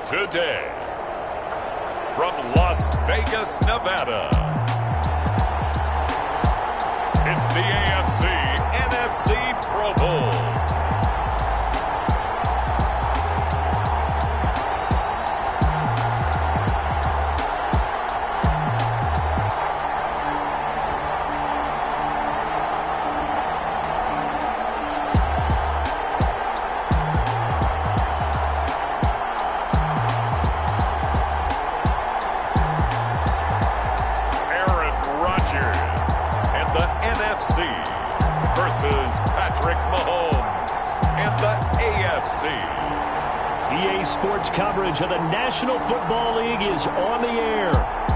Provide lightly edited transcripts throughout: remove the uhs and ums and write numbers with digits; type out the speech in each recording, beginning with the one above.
today. From Las Vegas, Nevada, it's the AFC NFC Pro Bowl. NFC versus Patrick Mahomes and the AFC. EA Sports coverage of the National Football League is on the air.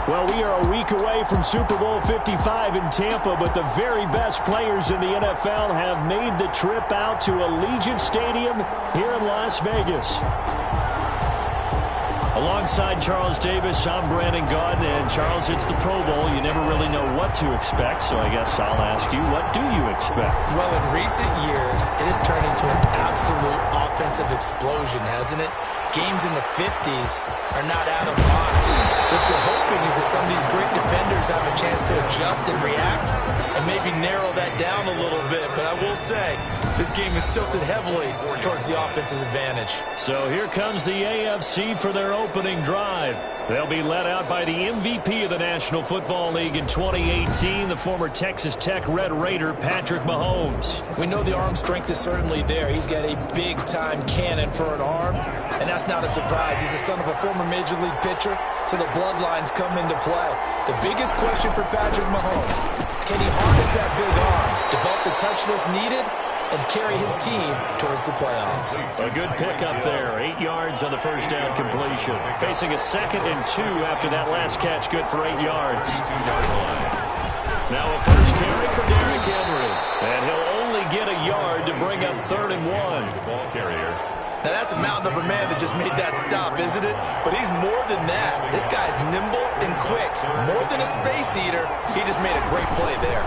Well, we are a week away from Super Bowl 55 in Tampa, but the very best players in the NFL have made the trip out to Allegiant Stadium here in Las Vegas. Alongside Charles Davis, I'm Brandon Gaudin, and Charles, it's the Pro Bowl. You never really know what to expect, so I guess I'll ask you, what do you expect? Well, in recent years, it has turned into an absolute offensive explosion, hasn't it? Games in the 50s are not out of line. What you're hoping is that some of these great defenders have a chance to adjust and react and maybe narrow that down a little bit. But I will say, this game is tilted heavily towards the offense's advantage. So here comes the AFC for their opening drive. They'll be led out by the MVP of the National Football League in 2018, the former Texas Tech Red Raider, Patrick Mahomes. We know the arm strength is certainly there. He's got a big-time cannon for an arm, and that's not a surprise. He's the son of a former Major League pitcher, so the bloodlines come into play. The biggest question for Patrick Mahomes, can he harness that big arm, develop the touch that's needed, and carry his team towards the playoffs? A good pickup there. 8 yards on the first down completion. Facing a 2nd and 2 after that last catch. Good for 8 yards. Now a first carry for Derrick Henry. And he'll only get a yard to bring up 3rd and 1. Ball carrier. Now, that's a mountain of a man that just made that stop, isn't it? But he's more than that. This guy's nimble and quick. More than a space eater, he just made a great play there.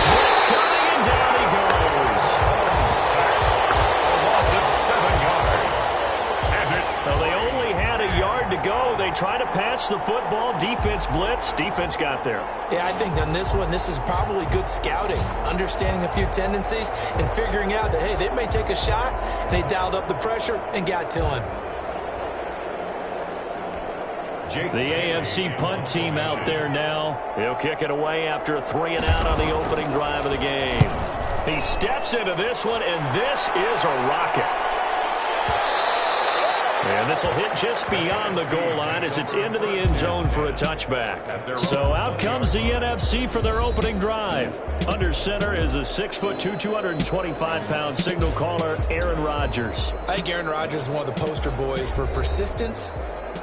Blitz coming, and down he goes. A loss of 7 yards. And it's Well, they only had a yard to go. They try to pass the football. Defense blitz. Defense got there. Yeah, I think on this one, this is probably good scouting, understanding a few tendencies, and figuring out that, hey, they may take a shot, and they dialed up the pressure and got to him. The AFC punt team out there now. He'll kick it away after a 3 and out on the opening drive of the game. He steps into this one, and this is a rocket. And this will hit just beyond the goal line as it's into the end zone for a touchback. So out comes the NFC for their opening drive. Under center is a 6'2", 225-pound signal caller, Aaron Rodgers. I think Aaron Rodgers is one of the poster boys for persistence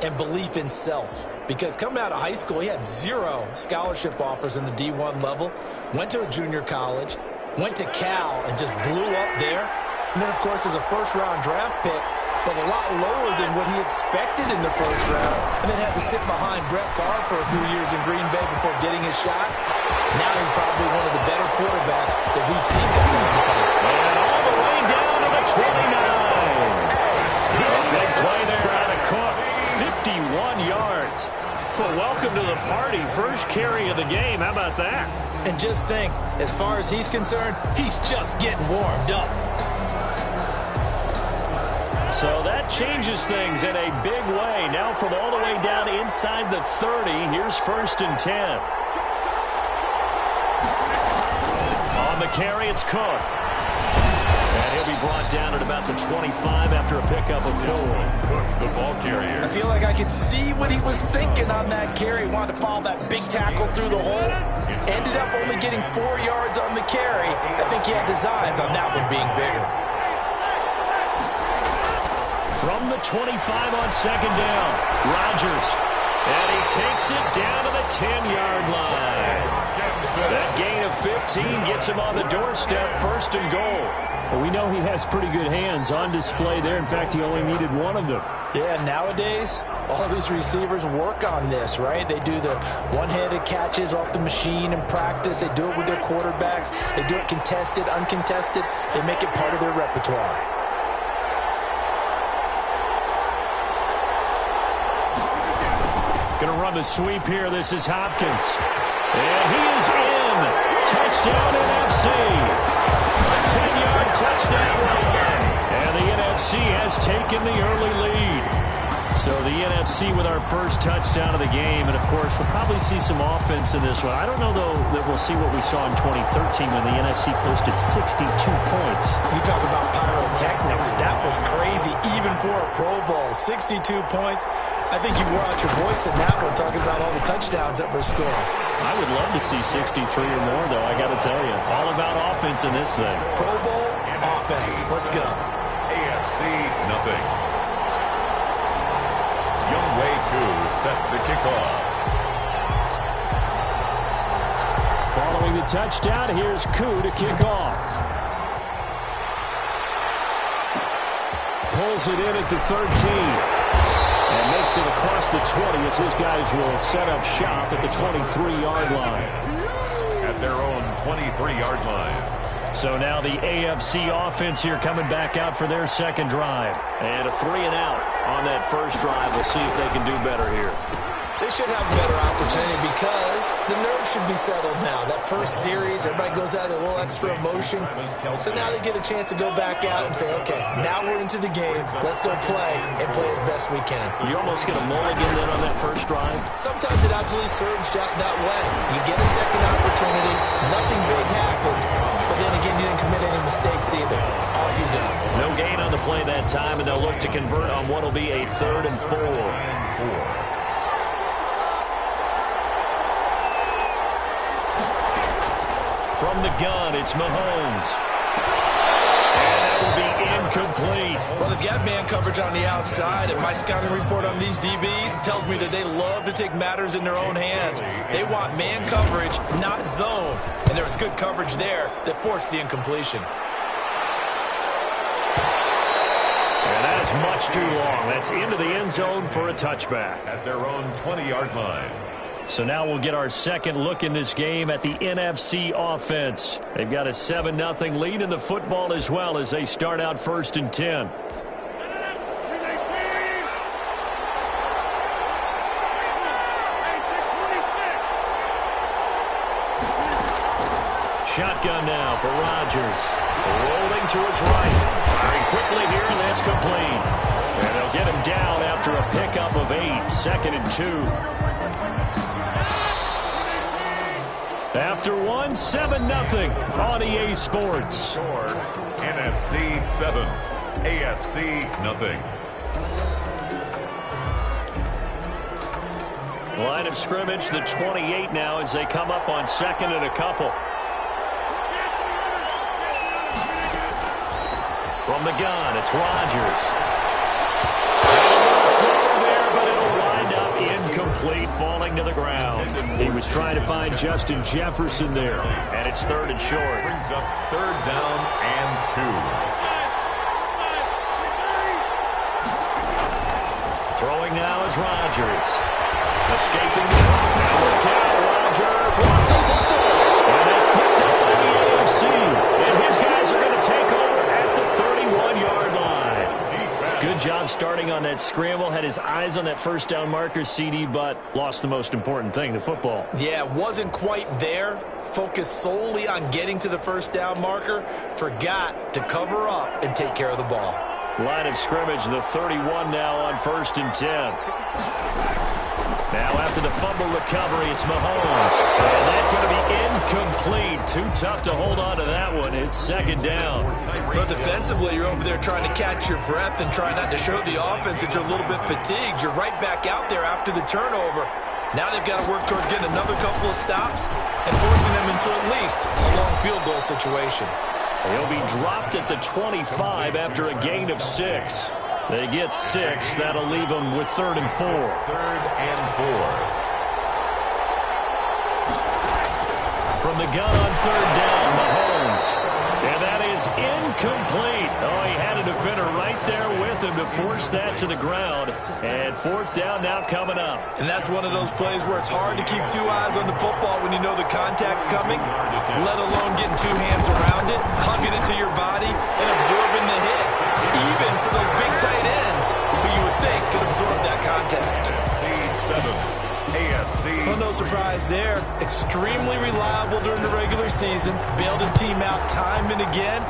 and belief in self. Because coming out of high school, he had 0 scholarship offers in the D1 level. Went to a junior college, went to Cal, and just blew up there. And then, of course, as a first-round draft pick, but a lot lower than what he expected in the first round, and then had to sit behind Brett Favre for a few years in Green Bay before getting his shot. Now he's probably one of the better quarterbacks that we've seen come out of the play. And all the way down to the 29. A big play there out of Cook. 51 yards. Well, welcome to the party. First carry of the game. How about that? And just think, as far as he's concerned, he's just getting warmed up. So that changes things in a big way. Now from all the way down inside the 30, here's 1st and 10. On the carry, it's Cook. And he'll be brought down at about the 25 after a pickup of 4. Cook, the ball carrier. I feel like I could see what he was thinking on that carry. Wanted to follow that big tackle through the hole. Ended up only getting 4 yards on the carry. I think he had designs on that one being bigger. From the 25 on 2nd down, Rodgers. And he takes it down to the 10-yard line. That gain of 15 gets him on the doorstep, 1st and goal. Well, we know he has pretty good hands on display there. In fact, he only needed one of them. Yeah, nowadays, all these receivers work on this, right? They do the one-handed catches off the machine in practice. They do it with their quarterbacks. They do it contested, uncontested. They make it part of their repertoire. Going to run the sweep here. This is Hopkins. And he is in. Touchdown NFC. A 10-yard touchdown run. And the NFC has taken the early lead. So the NFC with our first touchdown of the game. And, of course, we'll probably see some offense in this one. I don't know, though, that we'll see what we saw in 2013 when the NFC posted 62 points. You talk about pyrotechnics. That was crazy, even for a Pro Bowl. 62 points. I think you wore out your voice in that one, talking about all the touchdowns that were scored. I would love to see 63 or more, though, I got to tell you. All about offense in this thing. Pro Bowl offense. Let's go. AFC, nothing. Younghoe Koo set to kick off. Following the touchdown, here's Koo to kick off. Pulls it in at the 13. And makes it across the 20 as his guys will set up shop at the 23-yard line. At their own 23-yard line. So now the AFC offense here coming back out for their second drive. And a 3-and-out on that first drive. We'll see if they can do better here. They should have a better opportunity because the nerves should be settled now. That first series, everybody goes out with a little extra emotion. So now they get a chance to go back out and say, okay, now we're into the game. Let's go play and play as best we can. You almost get a mulligan then on that first drive? Sometimes it absolutely serves that way. You get a second opportunity. Nothing big happened. But then again, you didn't commit any mistakes either. Off you go. No gain on the play that time, and they'll look to convert on what will be a 3rd and 4. From the gun, it's Mahomes. And that will be incomplete. Well, they've got man coverage on the outside, and my scouting report on these DBs tells me that they love to take matters in their own hands. They want man coverage, not zone. And there was good coverage there that forced the incompletion. And that is much too long. That's into the end zone for a touchback. At their own 20-yard line. So now we'll get our second look in this game at the NFC offense. They've got a 7-0 lead in the football as well as they start out 1st and 10. Shotgun now for Rodgers. Rolling to his right. Firing quickly here, and that's complete. And they'll get him down after a pickup of 8. 2nd and 2. After 7-0 on EA Sports. Score, NFC 7, AFC nothing. Line of scrimmage, the 28 now as they come up on 2nd and a couple. From the gun, it's Rodgers. Incomplete, falling to the ground. He was trying to find Justin Jefferson there, and it's 3rd and short. Brings up 3rd down and 2. Throwing now is Rodgers. Escaping the clock. Now look out, Rodgers lost the football. And that's picked up by the AFC. And his guys are going to take over at the 31-yard line. Good job starting on that scramble. Had his eyes on that first down marker, CD, but lost the most important thing, the football. Yeah, wasn't quite there. Focused solely on getting to the first down marker. Forgot to cover up and take care of the ball. Line of scrimmage, the 31 now on 1st and 10. Now after the fumble recovery, it's Mahomes. And that's going to be incomplete. Too tough to hold on to that one. It's 2nd down. But defensively, you're over there trying to catch your breath and try not to show the offense that you're a little bit fatigued. You're right back out there after the turnover. Now they've got to work towards getting another couple of stops and forcing them into at least a long field goal situation. He'll be dropped at the 25 after a gain of 6. They get 6. That'll leave them with 3rd and 4. 3rd and 4. From the gun on 3rd down, Mahomes. And that is incomplete. Oh, he had a defender right there with him to force that to the ground. And 4th down now coming up. And that's one of those plays where it's hard to keep 2 eyes on the football when you know the contact's coming, let alone getting 2 hands around it, hugging it to your body, and absorbing the hit. Even for those big tight ends who you would think could absorb that contact. NFC 7. surprise there. Extremely reliable during the regular season. Bailed his team out time and again.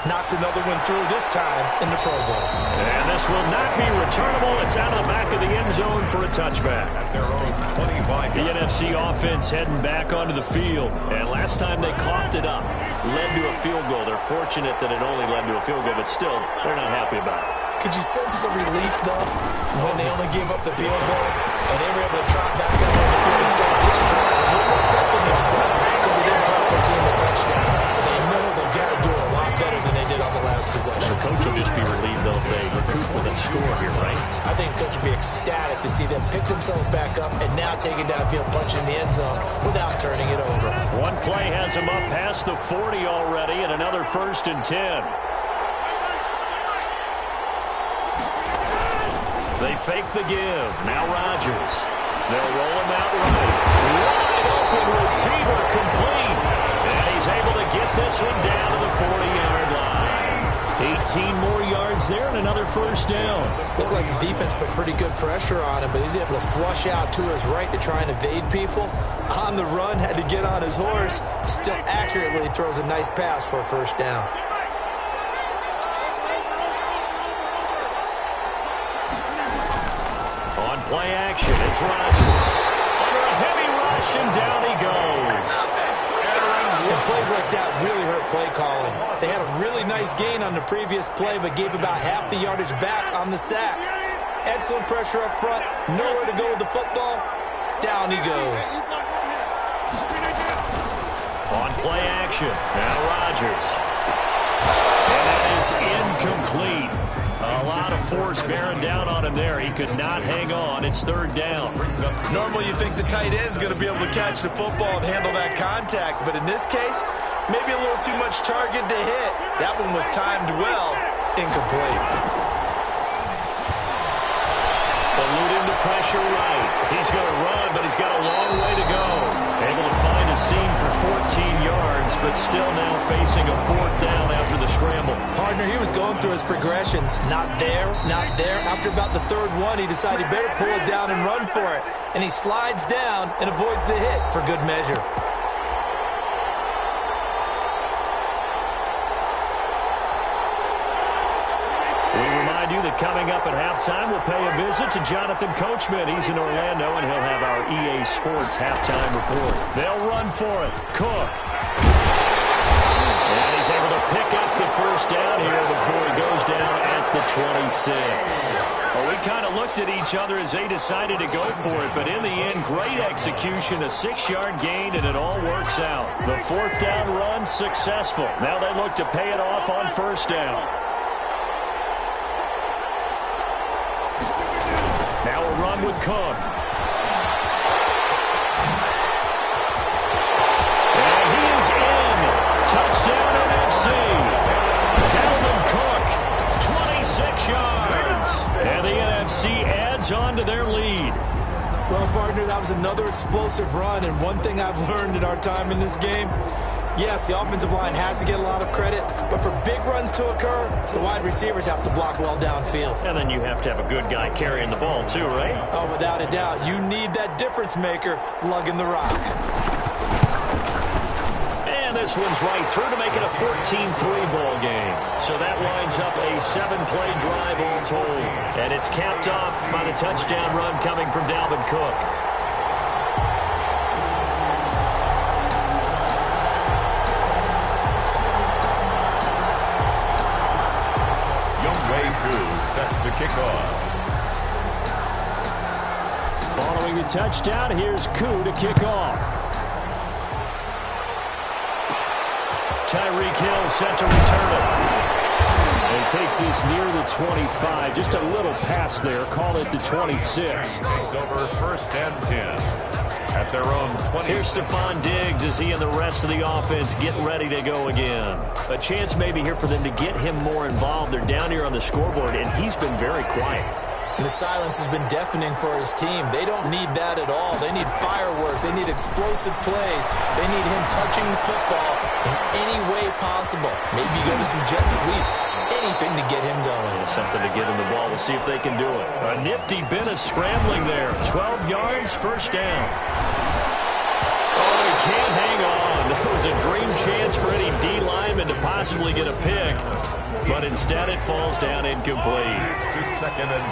Knocks another one through, this time in the Pro Bowl. And this will not be returnable. It's out of the back of the end zone for a touchback. At their own 25. The NFC offense heading back onto the field. And last time they coughed it up, led to a field goal. They're fortunate that it only led to a field goal, but still, they're not happy about it. Could you sense the relief, though, when they only gave up the field goal and they were able to trot back out on the field and start this drive? And they worked out the next step because it didn't cost their team a touchdown. They know they've got to do it a lot better than they did on the last possession. The coach will just be relieved, though, if they recoup with a score here, right? I think the coach will be ecstatic to see them pick themselves back up and now take it downfield, punch in the end zone without turning it over. One play has them up past the 40 already, and another 1st and 10. They fake the give. Now Rodgers. They'll roll him out right. Wide open receiver complete. And he's able to get this one down to the 40-yard line. 18 more yards there and another 1st down. Looked like the defense put pretty good pressure on him, but he's able to flush out to his right to try and evade people. On the run, had to get on his horse. Still accurately throws a nice pass for a 1st down. Play action. It's Rodgers. Under a heavy rush, and down he goes. And plays like that really hurt play calling. They had a really nice gain on the previous play, but gave about half the yardage back on the sack. Excellent pressure up front. Nowhere to go with the football. Down he goes. On play action. Now Rodgers. And that is incomplete. A lot of force bearing down on him there. He could not hang on. It's 3rd down. Normally you think the tight end's going to be able to catch the football and handle that contact, but in this case, maybe a little too much target to hit. That one was timed well. Incomplete. Eluding the pressure right. He's going to run, but he's got a long way to go. Able to find a seam for 14 yards, but still now facing a 4th down after the scramble. Partner, he was going through his progressions. Not there, not there. After about the 3rd one, he decided he better pull it down and run for it. And he slides down and avoids the hit for good measure. We remind you that coming up at halftime, we'll pay a visit to Jonathan Coachman. He's in Orlando, and he'll have our EA Sports halftime report. They'll run for it. Cook. And he's able to pick up the 1st down here before he goes down at the 26. Well, we kind of looked at each other as they decided to go for it, but in the end, great execution, a 6-yard gain, and it all works out. The 4th down run successful. Now they look to pay it off on 1st down. Now a run with Cook. And he is in. Touchdown NFC. Dalvin Cook, 26 yards. And the NFC adds on to their lead. Well, partner, that was another explosive run, and one thing I've learned in our time in this game, yes, the offensive line has to get a lot of credit, but for big runs to occur, the wide receivers have to block well downfield. And then you have to have a good guy carrying the ball too, right? Oh, without a doubt. You need that difference maker lugging the rock. And this one's right through to make it a 14-3 ball game. So that winds up a 7-play drive all told. And it's capped off by the touchdown run coming from Dalvin Cook. Set to kick off. Following the touchdown, here's Koo to kick off. Tyreek Hill set to return it. And he takes this near the 25. Just a little pass there. Call it the 26. Takes over 1st and 10. At their own 20. Here's Stephon Diggs as he and the rest of the offense get ready to go again. A chance maybe here for them to get him more involved. They're down here on the scoreboard, and he's been very quiet. And the silence has been deafening for his team. They don't need that at all. They need fireworks. They need explosive plays. They need him touching the football in any way possible. Maybe go to some jet sweeps. Anything to get him going. Something to get him the ball. We'll see if they can do it. A nifty bit of scrambling there. 12 yards, 1st down. can't hang on. That was a dream chance for any D lineman to possibly get a pick. But instead it falls down incomplete.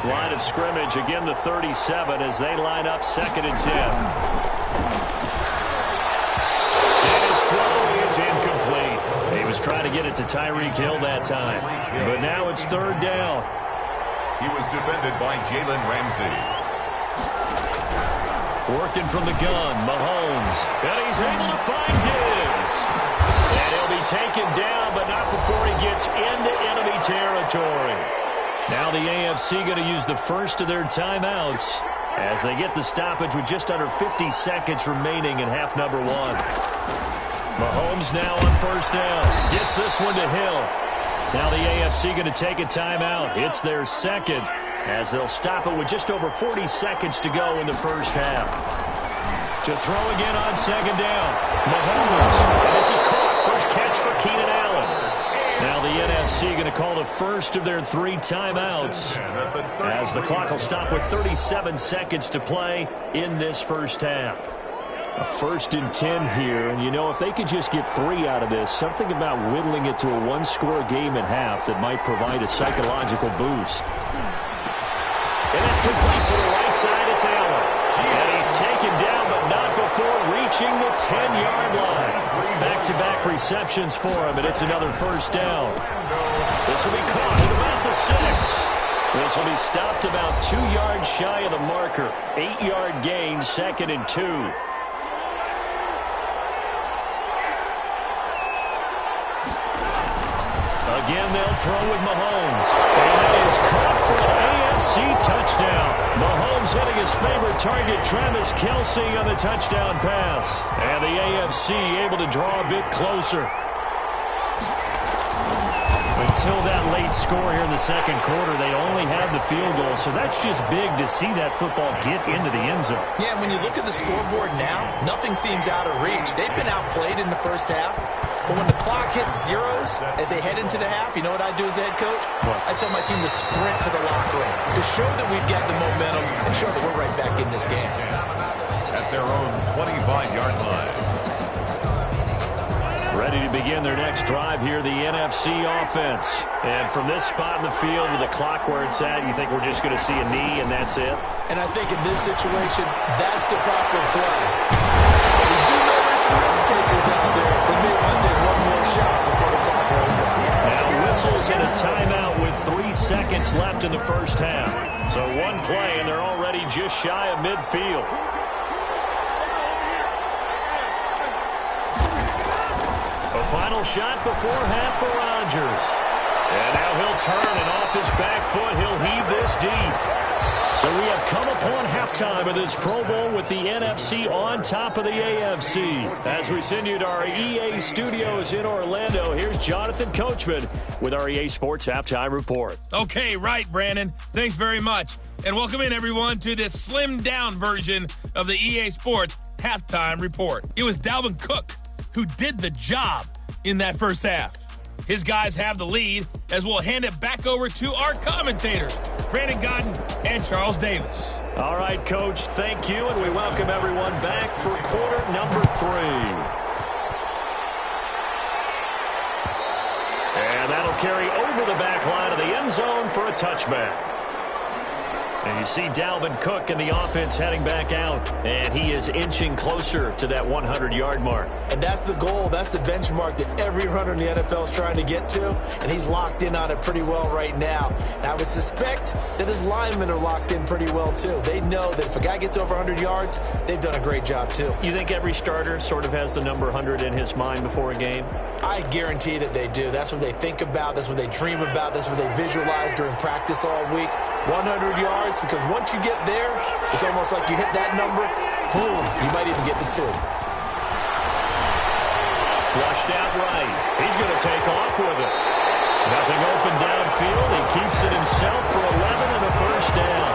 Line of scrimmage, again the 37 as they line up 2nd and 10. And his throw is incomplete. He was trying to get it to Tyreek Hill that time. But now it's 3rd down. He was defended by Jalen Ramsey. Working from the gun, Mahomes. And he's able to find Diggs. And he'll be taken down, but not before he gets into enemy territory. Now the AFC going to use the first of their timeouts as they get the stoppage with just under 50 seconds remaining in half number 1. Mahomes now on 1st down. Gets this one to Hill. Now the AFC going to take a timeout. It's their 2nd as they'll stop it with just over 40 seconds to go in the first half. To throw again on 2nd down. Mahomes. And this is caught. First catch for Keenan Allen. Now the NFC going to call the first of their 3 timeouts as the clock will stop with 37 seconds to play in this first half. A 1st and 10 here, and you know, if they could just get 3 out of this, something about whittling it to a 1-score game at half that might provide a psychological boost. And it's complete to the right side. It's Allen. And he's taken down, but not before reaching the 10-yard line. Back-to-back receptions for him, and it's another 1st down. This will be caught at about the 6. This will be stopped about 2 yards shy of the marker. 8-yard gain, 2nd and 2. Again, they'll throw with Mahomes. And that is caught for an AFC touchdown. Mahomes hitting his favorite target, Travis Kelce, on the touchdown pass. And the AFC able to draw a bit closer. Until that late score here in the 2nd quarter, they only had the field goal. So that's just big to see that football get into the end zone. Yeah, when you look at the scoreboard now, nothing seems out of reach. They've been outplayed in the first half. But when the clock hits zeros as they head into the half, you know what I do as the head coach? I tell my team to sprint to the locker room to show that we've got the momentum and show that we're right back in this game. At their own 25-yard line. Ready to begin their next drive here, the NFC offense. And from this spot in the field with the clock where it's at, you think we're just going to see a knee and that's it? And I think in this situation, that's the proper play. But we do know there's some risk takers out there that may want to take one more shot before the clock runs out. Now whistles and a timeout with 3 seconds left in the first half. So one play and they're already just shy of midfield. A final shot before half for Rodgers. And now he'll turn, and off his back foot, he'll heave this deep. So we have come upon halftime of this Pro Bowl with the NFC on top of the AFC. As we send you to our EA studios in Orlando, here's Jonathan Coachman with our EA Sports Halftime Report. Okay, right, Brandon. Thanks very much. And welcome in, everyone, to this slimmed-down version of the EA Sports Halftime Report. It was Dalvin Cook who did the job in that first half. His guys have the lead as we'll hand it back over to our commentators, Brandon Godden and Charles Davis. All right, Coach, thank you, and we welcome everyone back for quarter number 3. And that'll carry over the back line of the end zone for a touchback. And you see Dalvin Cook and the offense heading back out. And he is inching closer to that 100-yard mark. And that's the goal. That's the benchmark that every runner in the NFL is trying to get to. And he's locked in on it pretty well right now. And I would suspect that his linemen are locked in pretty well, too. They know that if a guy gets over 100 yards, they've done a great job, too. You think every starter sort of has the number 100 in his mind before a game? I guarantee that they do. That's what they think about. That's what they dream about. That's what they visualize during practice all week. 100 yards, because once you get there, it's almost like you hit that number, boom, you might even get the 2. Flushed out right. He's going to take off with it. Nothing open downfield. He keeps it himself for 11 and a first down.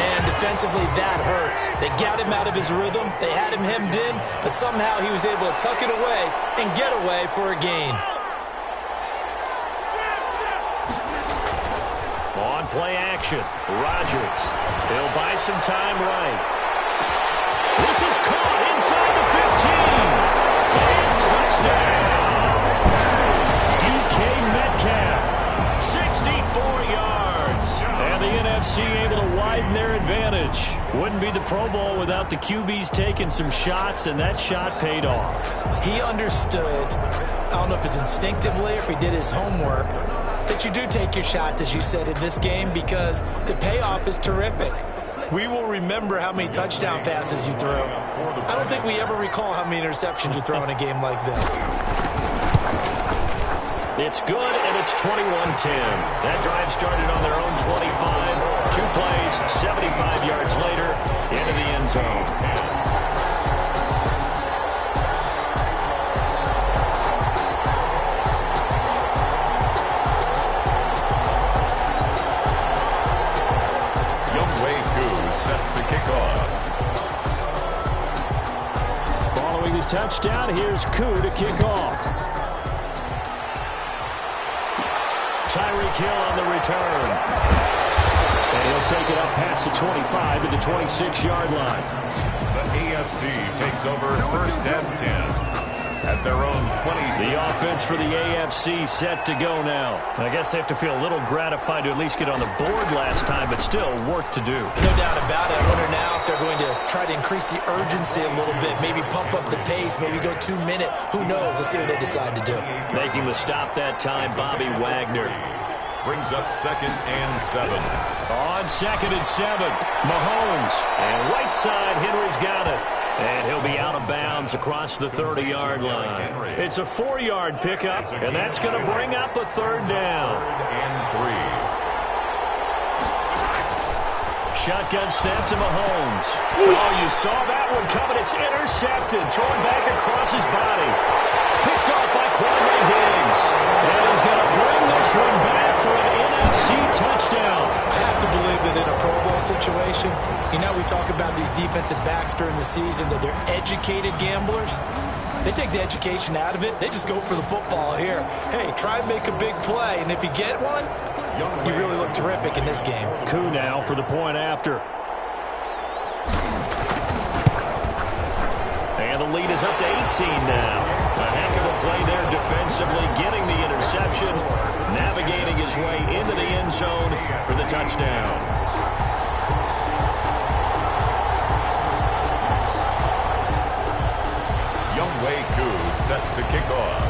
Man, defensively, that hurts. They got him out of his rhythm. They had him hemmed in, but somehow he was able to tuck it away and get away for a gain. On play action, Rodgers. He'll buy some time right. This is caught inside the 15. And touchdown. DK Metcalf, 64 yards. And the NFC able to widen their advantage. Wouldn't be the Pro Bowl without the QBs taking some shots, and that shot paid off. He understood, I don't know if it's instinctively or if he did his homework, that you do take your shots, as you said, in this game because the payoff is terrific. We will remember how many touchdown passes you threw. I don't think we ever recall how many interceptions you throw in a game like this. It's good, and it's 21-10. That drive started on their own 25. 2 plays, 75 yards later, into the end zone. Touchdown. Here's Koo to kick off. Tyreek Hill on the return. And he'll take it up past the 25 to the 26-yard line. The AFC takes over first and 10 at their own 26. The offense for the AFC set to go now. I guess they have to feel a little gratified to at least get on the board last time, but still work to do. No doubt about it. I wonder now if they're going to try to increase the urgency a little bit, maybe pump up the pace, maybe go 2-minute. Who knows? Let's see what they decide to do. Making the stop that time, Bobby Wagner. Brings up 2nd and 7. On 2nd and 7, Mahomes. And right side, Henry's got it. And he'll be out of bounds across the 30-yard line. It's a 4-yard pickup, and that's going to bring up a 3rd down. And 3. Shotgun snap to Mahomes. Oh, you saw that one coming. It's intercepted. Thrown back across his body. Picked off by Quandre Diggs. And he's going to bring this one back for an NFC touchdown. I have to believe that in a Pro Bowl situation, you know, we talk about these defensive backs during the season, that they're educated gamblers. They take the education out of it. They just go for the football here. Hey, try and make a big play, and if you get one, you really look terrific in this game. Koo now for the point after. And the lead is up to 18 now. A heck of a play there defensively, getting the interception, navigating his way into the end zone for the touchdown. Younghoe Koo set to kick off.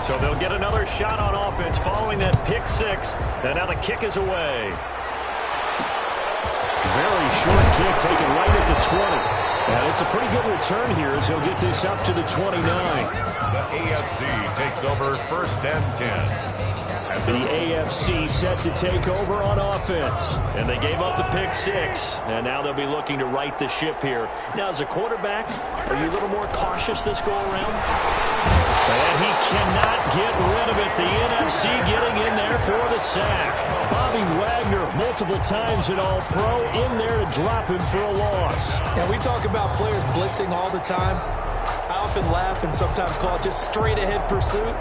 So they'll get another shot on offense following that pick 6. And now the kick is away. Very short kick taken right at the 20. And it's a pretty good return here as he'll get this up to the 29. The AFC takes over first and 10. The AFC set to take over on offense. And they gave up the pick 6. And now they'll be looking to right the ship here. Now, as a quarterback, are you a little more cautious this go-around? And he cannot get rid of it. The NFC getting in there for the sack. Bobby Wagner, multiple times an All-Pro, in there to drop him for a loss. Now, we talk about players blitzing all the time. I often laugh and sometimes call it just straight-ahead pursuit.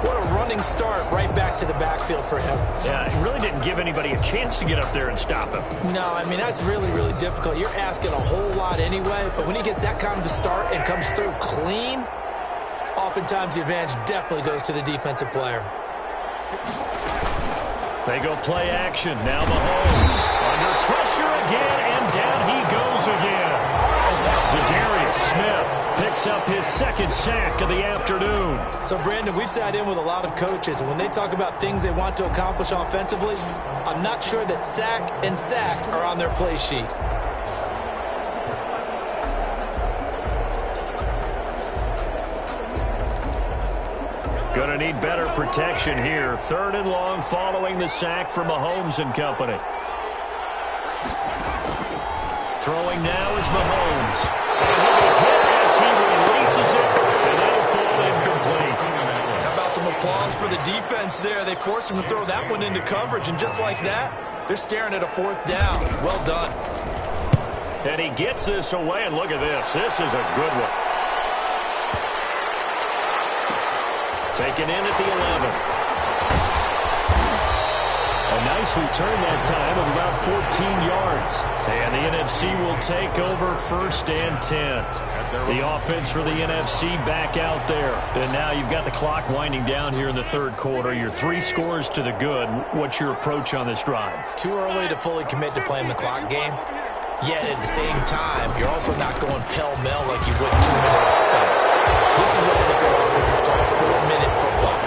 What a running start right back to the backfield for him. Yeah, he really didn't give anybody a chance to get up there and stop him. No, I mean, that's really, really difficult. You're asking a whole lot anyway, but when he gets that kind of a start and comes through clean, oftentimes the advantage definitely goes to the defensive player. They go play action. Now Mahomes under pressure again, and down he goes again. Zadarius Smith picks up his 2nd sack of the afternoon. So, Brandon, we've sat in with a lot of coaches, and when they talk about things they want to accomplish offensively, I'm not sure that sack and sack are on their play sheet. Going to need better protection here. 3rd and long following the sack for Mahomes and company. Throwing now is Mahomes. And he'll be hit as he releases it, and that'll fall incomplete. How about some applause for the defense there? They forced him to throw that one into coverage, and just like that, they're staring at a 4th down. Well done. And he gets this away, and look at this. This is a good one. Taken in at the 11. A nice nice return that time of about 14 yards. And the NFC will take over 1st and 10. The offense for the NFC back out there. And now you've got the clock winding down here in the 3rd quarter. You're 3 scores to the good. What's your approach on this drive? Too early to fully commit to playing the clock game. Yet at the same time, you're also not going pell-mell like you would 2-minute offense. This is what NFL offense is called 4-minute football.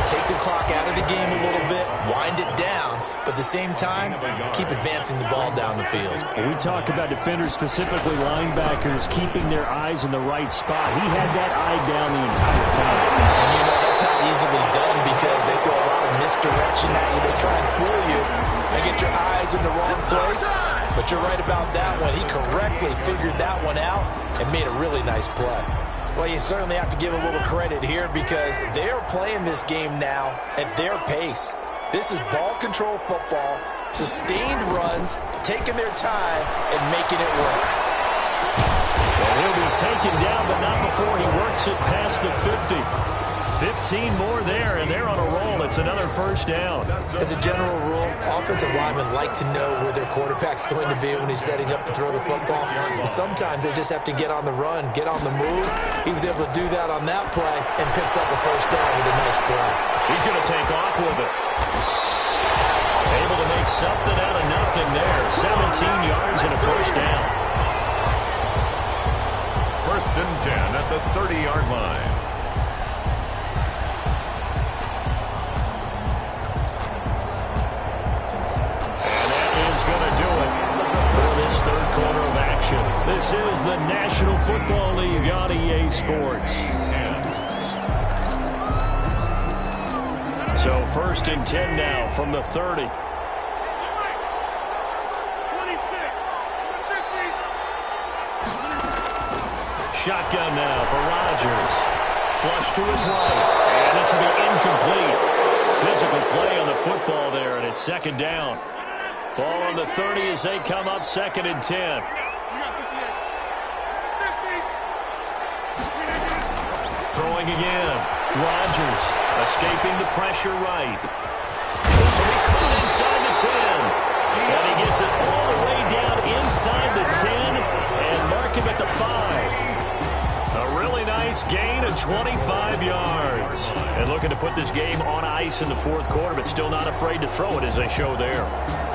Take the clock out of the game a little bit, wind it down, but at the same time, keep advancing the ball down the field. When we talk about defenders, specifically linebackers, keeping their eyes in the right spot. He had that eye down the entire time. And you know that's not easily done because they throw a lot of misdirection at you. They try and fool you and get your eyes in the wrong place. But you're right about that one. He correctly figured that one out and made a really nice play. Well, you certainly have to give a little credit here because they're playing this game now at their pace. This is ball control football, sustained runs, taking their time, and making it work. Well, he'll be taken down, but not before he works it past the 50. 15 more there, and they're on a roll. It's another 1st down. As a general rule, offensive linemen like to know where their quarterback's going to be when he's setting up to throw the football. And sometimes they just have to get on the run, get on the move. He was able to do that on that play and picks up a 1st down with a nice throw. He's going to take off with it. Able to make something out of nothing there. 17 yards and a 1st down. 1st and 10 at the 30-yard line. This 3rd quarter of action. This is the National Football League on EA Sports. So 1st and 10 now from the 30. Shotgun now for Rodgers. Flush to his right. And this will be incomplete. Physical play on the football there, and it's 2nd down. Ball on the 30 as they come up 2nd and 10. Throwing again. Rodgers escaping the pressure right. This will be caught inside the 10. And he gets it all the way down inside the 10 and mark him at the 5. A really nice gain of 25 yards. And looking to put this game on ice in the 4th quarter, but still not afraid to throw it as they show there.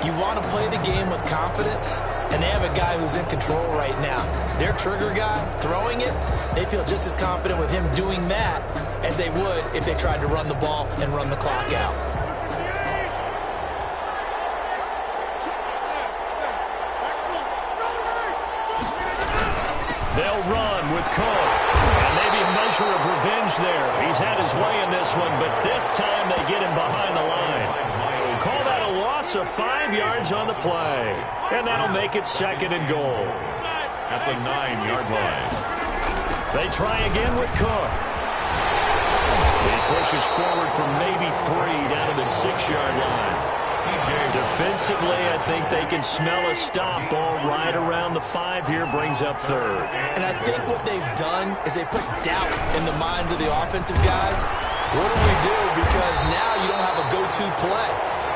You want to play the game with confidence, and they have a guy who's in control right now. Their trigger guy, throwing it, they feel just as confident with him doing that as they would if they tried to run the ball and run the clock out. They'll run with Cook. And maybe a measure of revenge there. He's had his way in this one, but this time they get him behind the line. Call that a loss of 5 yards on the play. And that'll make it 2nd and goal. At the 9-yard line. They try again with Cook. He pushes forward from maybe 3 down to the 6-yard line. Defensively, I think they can smell a stop. Ball right around the 5 here, brings up 3rd. And I think what they've done is they put doubt in the minds of the offensive guys. What do we do? Because now you don't have a go-to play.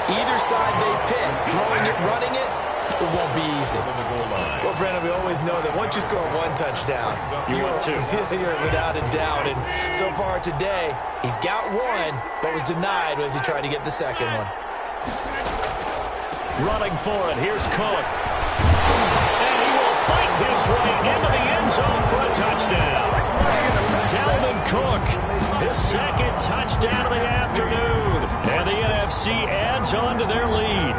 Either side they pick, throwing it, running it, it won't be easy. Well, Brandon, we always know that once you score 1 touchdown, you're without a doubt. And so far today, he's got 1, but was denied as he tried to get the 2nd one. Running for it, here's Cook. And he will fight his way into the end zone for a touchdown. Dalvin Cook, his 2nd touchdown of the afternoon. And the NFC adds on to their lead.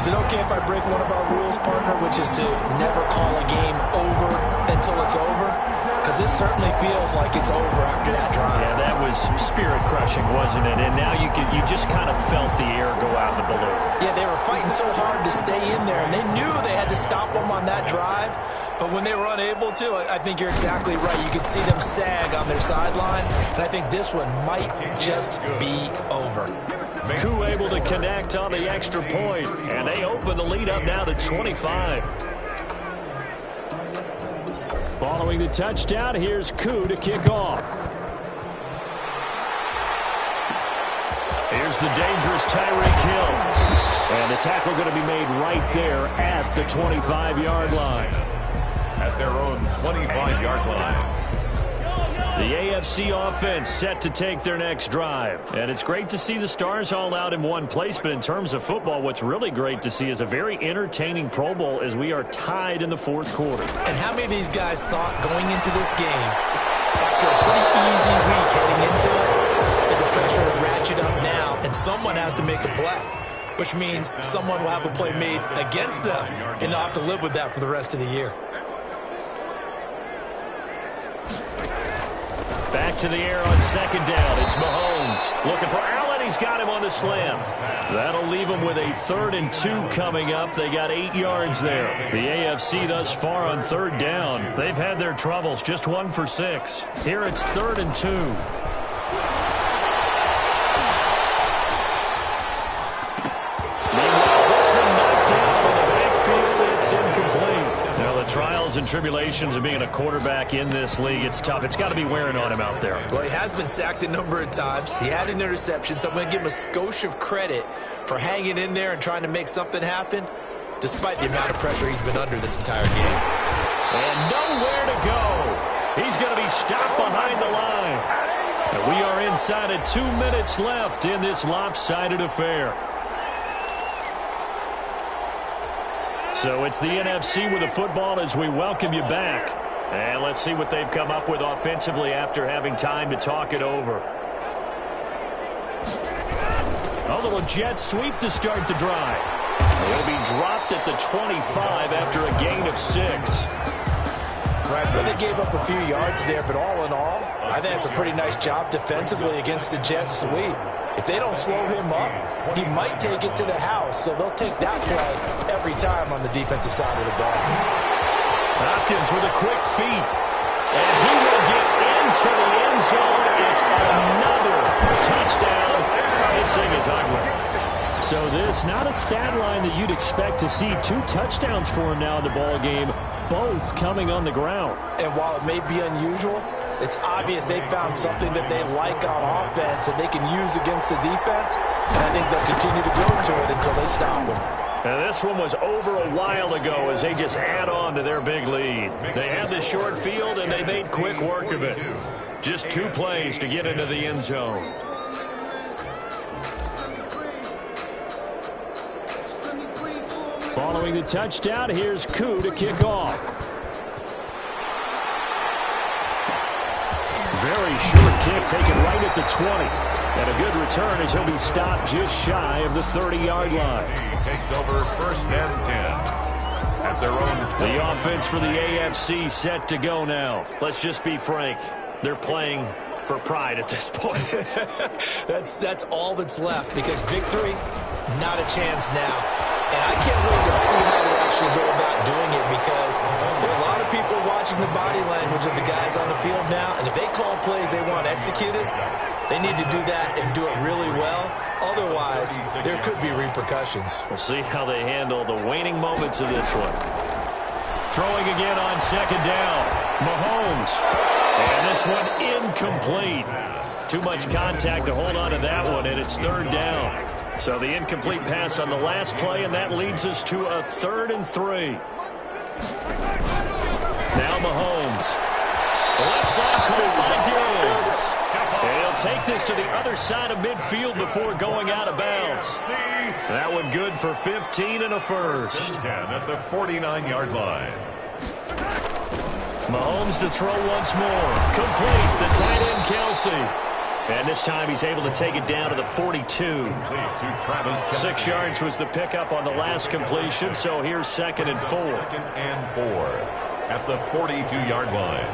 Is it okay if I break one of our rules, partner, which is to never call a game over until it's over? Because this certainly feels like it's over after that drive. Yeah, that was spirit-crushing, wasn't it? And now you just kind of felt the air go out in the balloon. Yeah, they were fighting so hard to stay in there, and they knew they had to stop them on that drive. But when they were unable to, I think you're exactly right. You could see them sag on their sideline, and I think this one might just be over. Koo able to connect on the extra point, and they open the lead up now to 25. Following the touchdown, here's Koo to kick off. Here's the dangerous Tyreek Hill. And the tackle going to be made right there at the 25-yard line. At their own 25-yard line. The AFC offense set to take their next drive. And it's great to see the stars all out in one place, but in terms of football, what's really great to see is a very entertaining Pro Bowl as we are tied in the fourth quarter. And how many of these guys thought going into this game, after a pretty easy week heading into it, that the pressure would ratchet up now, and someone has to make a play, which means someone will have a play made against them, and not have to live with that for the rest of the year. Back to the air on second down. It's Mahomes looking for Allen. He's got him on the slam. That'll leave him with a 3rd and 2 coming up. They got 8 yards there. The AFC thus far on 3rd down. They've had their troubles. Just 1 for 6. Here it's 3rd and 2. Meanwhile, this one knocked down in the backfield. It's incomplete. Now, the trials and tribulations of being a quarterback in this league, it's tough. It's got to be wearing on him out there. Well, he has been sacked a number of times. He had an interception, so I'm going to give him a skosh of credit for hanging in there and trying to make something happen, despite the amount of pressure he's been under this entire game. And nowhere to go. He's going to be stopped behind the line. And we are inside of 2 minutes left in this lopsided affair. So it's the NFC with the football as we welcome you back. And let's see what they've come up with offensively after having time to talk it over. A little jet sweep to start the drive. They'll be dropped at the 25 after a gain of 6. Well, they gave up a few yards there, but all in all, I think it's a pretty nice job defensively against the jet sweep. If they don't slow him up, he might take it to the house, so they'll take that play every time on the defensive side of the ball. Hopkins with a quick feed, and he will get into the end zone. It's another touchdown. This thing is ugly. So this, not a stat line that you'd expect to see. 2 touchdowns for him now in the ball game, both coming on the ground. And while it may be unusual, it's obvious they found something that they like on offense and they can use against the defense. And I think they'll continue to go to it until they stop them. And this one was over a while ago as they just add on to their big lead. They had the short field and they made quick work of it. Just 2 plays to get into the end zone. Following the touchdown, here's Koo to kick off. Very short kick taken right at the 20. And a good return as he'll be stopped just shy of the 30-yard line. He takes over 1st and 10 at their own 20. The offense for the AFC set to go now. Let's just be frank. They're playing for pride at this point. That's all that's left, because victory, not a chance now. And I can't wait to see how they actually go about doing it, because there are a lot of people watching the body language of the guys on the field now, and if they call plays they want executed, they need to do that and do it really well. Otherwise, there could be repercussions. We'll see how they handle the waning moments of this one. Throwing again on second down. Mahomes. And this one incomplete. Too much contact to hold on to that one, and it's 3rd down. So the incomplete pass on the last play, and that leads us to a 3rd and 3. Now Mahomes. Left side caught by Diggs. And he'll take this to the other side of midfield before going out of bounds. That one good for 15 and a first. 10 at the 49-yard line. Mahomes to throw once more. Complete. The tight end, Kelsey. And this time he's able to take it down to the 42. 6 yards was the pickup on the last completion, so here's 2nd and 4. 2nd and 4 at the 42-yard line.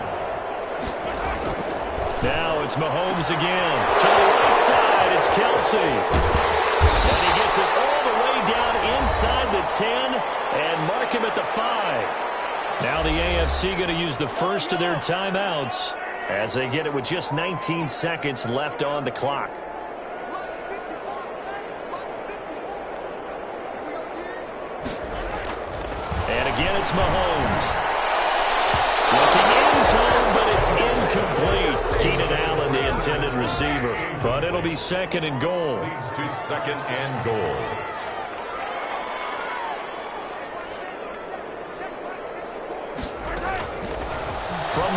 Now it's Mahomes again. To the right side, it's Kelsey. And he gets it all the way down inside the 10 and mark him at the 5. Now the AFC going to use the first of their timeouts as they get it with just 19 seconds left on the clock. And again, it's Mahomes. Looking in zone, but it's incomplete. Keenan Allen, the intended receiver. But it'll be 2nd and goal. Leads to 2nd and goal.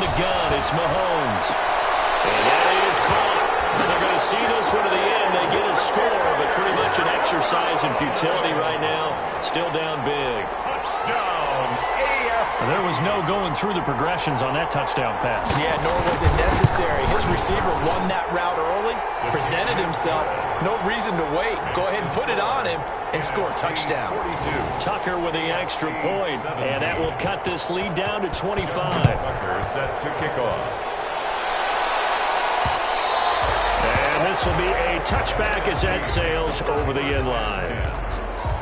the gun, it's Mahomes. And that is caught. They're going to see this one to the end. They get a score, but pretty much an exercise in futility right now. Still down big. Touchdown, AFC. There was no going through the progressions on that touchdown pass. Yeah, nor was it necessary. His receiver won that route early, presented himself. No reason to wait. Go ahead and put it on him and score a touchdown. Tucker with the extra point, and that will cut this lead down to 25. Tucker set to kick off. And this will be a touchback as that sails over the end line.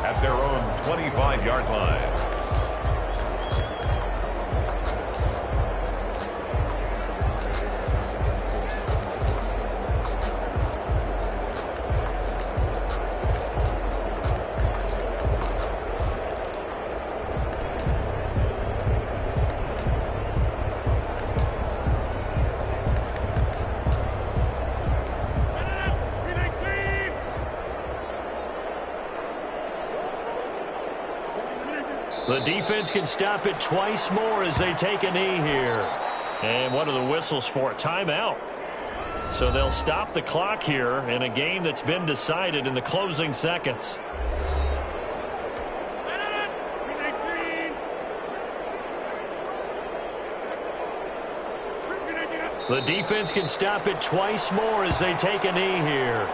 At their own 25-yard line. The defense can stop it twice more as they take a knee here. And what are the whistles for? Timeout. So they'll stop the clock here in a game that's been decided in the closing seconds. The defense can stop it twice more as they take a knee here.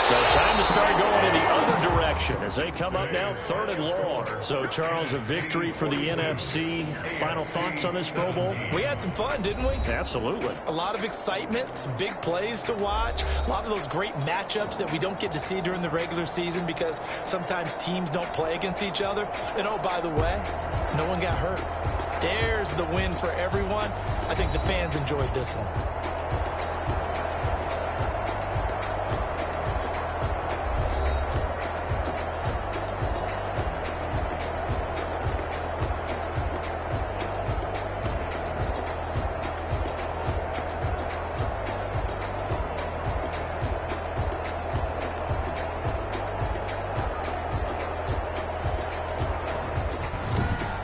So time to start going in the other direction as they come up now 3rd and long. So, Charles, a victory for the NFC. Final thoughts on this Pro Bowl? We had some fun, didn't we? Absolutely. A lot of excitement, some big plays to watch, a lot of those great matchups that we don't get to see during the regular season because sometimes teams don't play against each other. And, oh, by the way, no one got hurt. There's the win for everyone. I think the fans enjoyed this one.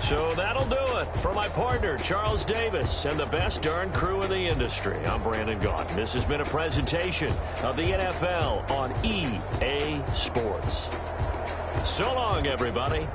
So that'll do it for my partner, Charles Davis, and the best darn crew in the industry. I'm Brandon Gaudin. This has been a presentation of the NFL on EA Sports. So long, everybody.